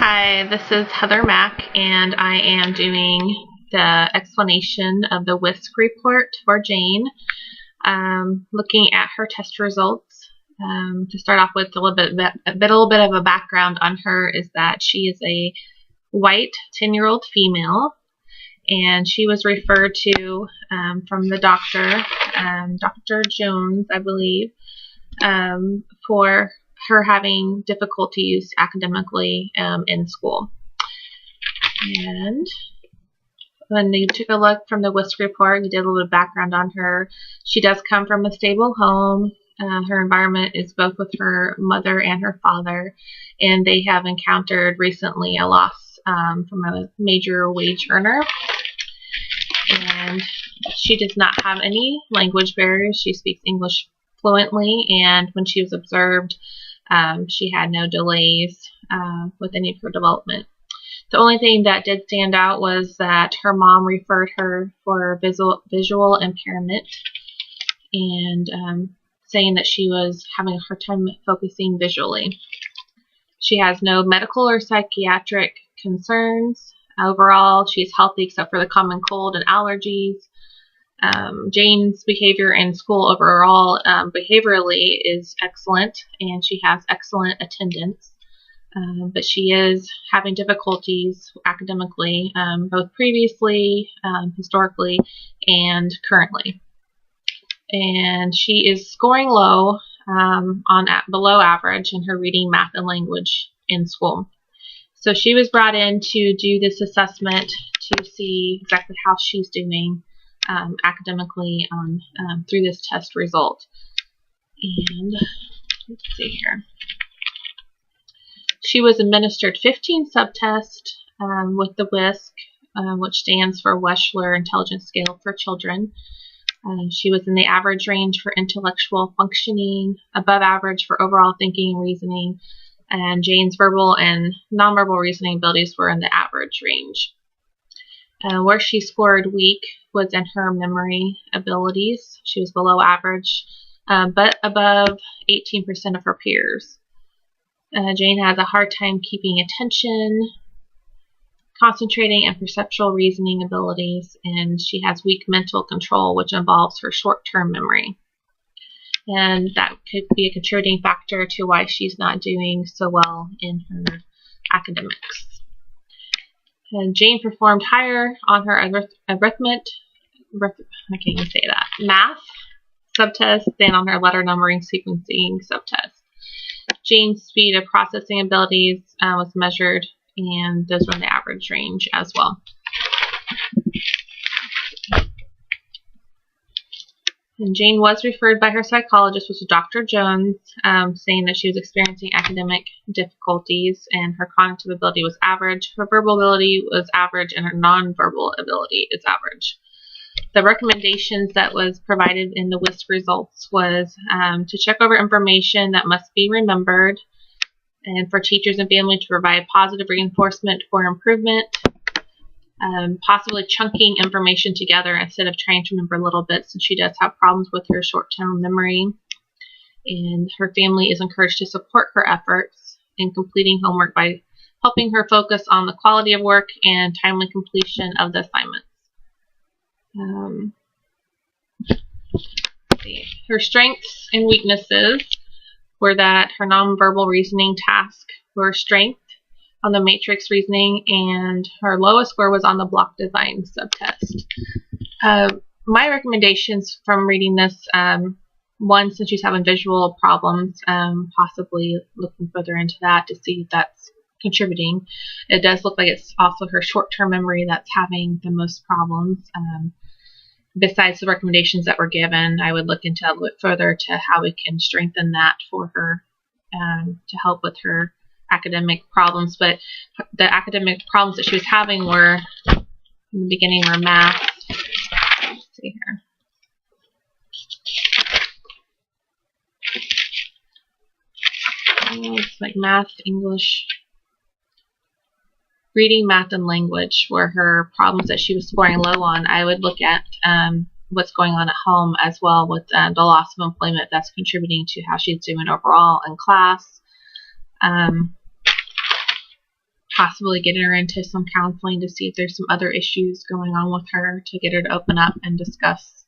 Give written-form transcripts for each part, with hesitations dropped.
Hi, this is Heather Mack, and I am doing the explanation of the WISC report for Jane, looking at her test results. To start off with, a little bit of a background on her is that she is a white 10-year-old female, and she was referred to from the doctor, Dr. Jones, I believe, for her having difficulties academically in school. And when you took a look from the WISC report, you did a little bit of background on her. She does come from a stable home. Her environment is both with her mother and her father, and they have encountered recently a loss from a major wage earner. And she does not have any language barriers. She speaks English fluently, and when she was observed, she had no delays with any of her development. The only thing that did stand out was that her mom referred her for visual impairment, and saying that she was having a hard time focusing visually. She has no medical or psychiatric concerns. Overall, she's healthy except for the common cold and allergies. Jane's behavior in school overall, behaviorally, is excellent, and she has excellent attendance. But she is having difficulties academically, both previously, historically, and currently. And she is scoring low, below average in her reading, math, and language in school. So she was brought in to do this assessment to see exactly how she's doing academically through this test result. And let's see here. She was administered 15 subtests with the WISC, which stands for Wechsler Intelligence Scale for Children. She was in the average range for intellectual functioning, above average for overall thinking and reasoning, and Jane's verbal and nonverbal reasoning abilities were in the average range. Where she scored weak was in her memory abilities. She was below average, but above 18% of her peers. Jane has a hard time keeping attention, concentrating, and perceptual reasoning abilities, and she has weak mental control, which involves her short-term memory. And that could be a contributing factor to why she's not doing so well in her academics. And Jane performed higher on her math subtest than on her letter numbering sequencing subtest. Jane's speed of processing abilities was measured, and those were in the average range as well. And Jane was referred by her psychologist, which was Dr. Jones, saying that she was experiencing academic difficulties, and her cognitive ability was average, her verbal ability was average, and her nonverbal ability is average. The recommendations that was provided in the WISC results was to check over information that must be remembered, and for teachers and family to provide positive reinforcement for improvement, possibly chunking information together instead of trying to remember little bits, since she does have problems with her short-term memory. And her family is encouraged to support her efforts in completing homework by helping her focus on the quality of work and timely completion of the assignments. Her strengths and weaknesses were that her nonverbal reasoning task were strength on the matrix reasoning, and her lowest score was on the block design subtest. My recommendations from reading this, one, since she's having visual problems, possibly looking further into that to see if that's contributing. It does look like it's also her short-term memory that's having the most problems. Besides the recommendations that were given, I would look into a little bit further to how we can strengthen that for her to help with her academic problems. But the academic problems that she was having were, in the beginning, were math. Let's see here. It's like math, English, reading, math, and language were her problems that she was scoring low on. I would look at what's going on at home as well with the loss of employment that's contributing to how she's doing overall in class. possibly getting her into some counseling to see if there's some other issues going on with her, to get her to open up and discuss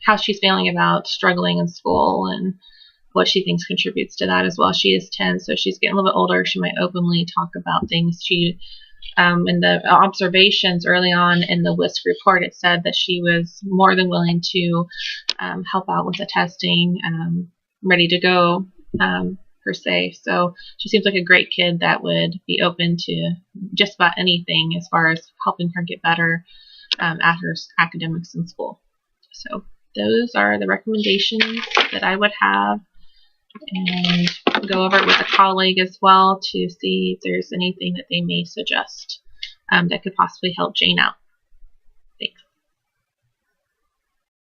how she's feeling about struggling in school and what she thinks contributes to that as well. She is 10, so she's getting a little bit older. She might openly talk about things. She, in the observations early on in the WISC report, it said that she was more than willing to help out with the testing, ready to go, per se. So she seems like a great kid that would be open to just about anything as far as helping her get better at her academics in school. So those are the recommendations that I would have, and go over it with a colleague as well to see if there's anything that they may suggest that could possibly help Jane out.